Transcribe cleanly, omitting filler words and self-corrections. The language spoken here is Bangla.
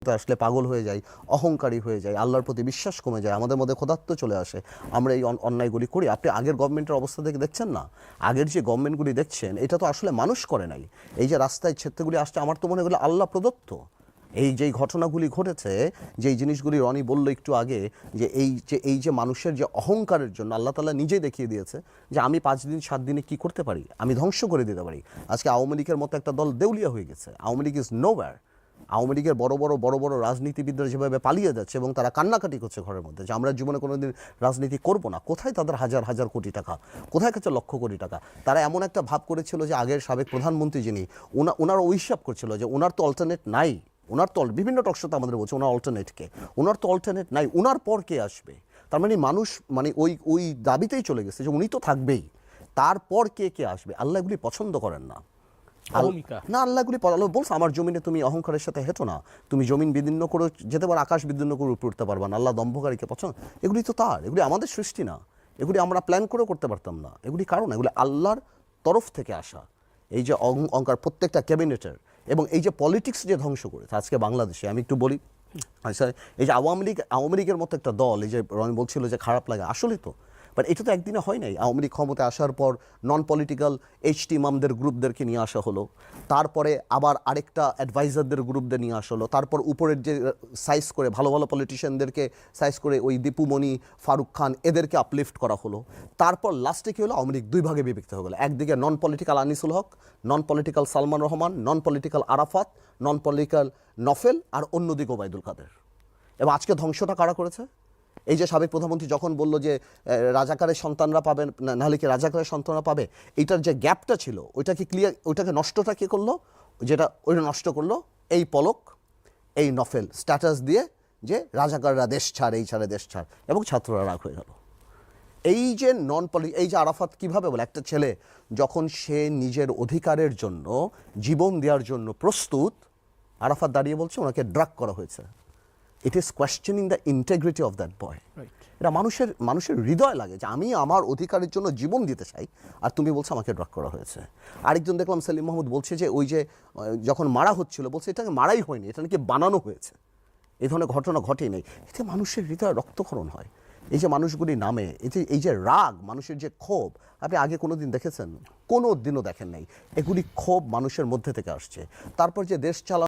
আসলে পাগল হয়ে যাই, অহংকারী হয়ে যাই, আল্লাহর প্রতি বিশ্বাস কমে যায়, আমাদের মধ্যে খোদাত্ব চলে আসে, আমরা এই অন্যায়গুলি করি। আপনি আগের গভর্নমেন্টের অবস্থা থেকে দেখছেন না, আগের যে গভর্নমেন্টগুলি দেখছেন এটা তো আসলে মানুষ করে নাই। এই যে রাস্তায় ক্ষেত্রগুলি আসছে, আমার তো মনে হয় আল্লাহ প্রদত্ত। এই যেই ঘটনাগুলি ঘটেছে, যেই জিনিসগুলি রনি বলল একটু আগে, যে এই যে মানুষের যে অহংকারের জন্য আল্লাহ তাআলা নিজেই দেখিয়ে দিয়েছে যে আমি 5 দিন 7 দিনে কি করতে পারি, আমি ধ্বংস করে দিতে পারি। আজকে আওয়ামী লীগের মতো একটা দল দেউলিয়া হয়ে গেছে। Awami League is nowhere. আওয়ামী লীগের বড় বড় রাজনীতিবিদরা যেভাবে পালিয়ে যাচ্ছে এবং তারা কান্নাকাটি করছে ঘরের মধ্যে যে আমরা জীবনে কোনোদিন রাজনীতি করব না, কোথায় তাদের হাজার হাজার কোটি টাকা, কোথায় গেছে লক্ষ কোটি টাকা। তারা এমন একটা ভাব করেছিল যে আগের সাবেক প্রধানমন্ত্রী যিনি, ওনার হিসাব করছিল যে ওনার তো অল্টারনেট নাই, ওনার তো বিভিন্ন টকশোতে আমাদের বলছে ওনার অল্টারনেটকে, ওনার তো অল্টারনেট নাই, ওনার পর কে আসবে। তার মানে মানুষ মানে ওই দাবিতেই চলে গেছে যে উনি তো থাকবেই, তারপর কে আসবে। আল্লাহ এগুলি পছন্দ করেন না। না, আল্লাহগুলি আল্লাহ বলছে আমার জমিনে তুমি অহংকারের সাথে হেঁটো না, তুমি জমিন বিদীর্ণ করে যেতে পারো, আকাশ বিদীর্ণ করে উপরে উঠতে পারবা না। আল্লাহ দম্ভকারীকে পছন্দ, এগুলি তো তার, এগুলি আমাদের সৃষ্টি না, এগুলি আমরা প্ল্যান করে করতে পারতাম না। এগুলি কারণ এগুলি আল্লাহর তরফ থেকে আসা। এই যে অহংকার প্রত্যেকটা ক্যাবিনেটের, এবং এই যে পলিটিক্স যে ধ্বংস করেছে আজকে বাংলাদেশে, আমি একটু বলি। আচ্ছা, এই যে আওয়ামী লীগের মতো একটা দল, এই যে রনি বলছিল যে খারাপ লাগে, আসলে তো বাট এটা তো একদিনে হয় নাই। আওয়ামী লীগ ক্ষমতায় আসার পর নন পলিটিক্যাল এইচটি ইমামদের গ্রুপদেরকে নিয়ে আসা হলো, তারপরে আবার আরেকটা অ্যাডভাইজারদের গ্রুপদের নিয়ে আসা হলো, তারপর উপরের যে সাইজ করে ভালো ভালো পলিটিশিয়ানদেরকে সাইজ করে ওই দীপুমণি, ফারুক খান এদেরকে আপলিফট করা হলো। তারপর লাস্টে কী হলো, আওয়ামী লীগ দুই ভাগে বিভক্ত হয়ে গেলো। একদিকে non political Anisul Haque, non political Salman Rahman, non political Arafat, non political Nofel, আর অন্যদিকে ওবায়দুল কাদের। এবং আজকে ধ্বংসটা কারা করেছে? এই যে সাবেক প্রধানমন্ত্রী যখন বলল যে রাজাকারের সন্তানরা পাবেন, নাহলে কি রাজাকারের সন্তানরা পাবে, এইটার যে গ্যাপটা ছিল ওইটাকে ক্লিয়ার, ওইটাকে নষ্টটা কে করলো? ওইটা নষ্ট করলো এই পলক, এই নফেল স্ট্যাটাস দিয়ে যে রাজাকাররা দেশ ছাড়, এই ছাড়ে দেশ ছাড়, এবং ছাত্ররা রাগ হয়ে গেল। এই যে এই যে আরাফাত কিভাবে বলে, একটা ছেলে যখন সে নিজের অধিকারের জন্য জীবন দেওয়ার জন্য প্রস্তুত, আরাফাত দাঁড়িয়ে বলছে ওনাকে ড্রাগ করা হয়েছে। It is questioning the integrity of that boy. এটা মানুষের হৃদয় লাগে যে আমি আমার অধিকারের জন্য জীবন দিতে চাই, আর তুমি বলছো আমাকে ড্রাগ করা হয়েছে। আরেকজন দেখলাম সেলিম মাহমুদ বলছে যে ওই যে যখন মারা হচ্ছিল বলছে এটাকে মারাই হয়নি, এটা নাকি বানানো হয়েছে, এই ধরনের ঘটনা ঘটেই নেই। এতে মানুষের হৃদয় রক্তক্ষরণ হয়। এই যে মানুষগুলি নামে, এই যে রাগ, মানুষের যে ক্ষোভ, আপনি আগে কোনো দিন দেখেছেন? কোনো দিনও দেখেন নাই। এগুলি ক্ষোভ মানুষের মধ্যে থেকে আসছে। তারপর যে দেশ চালানো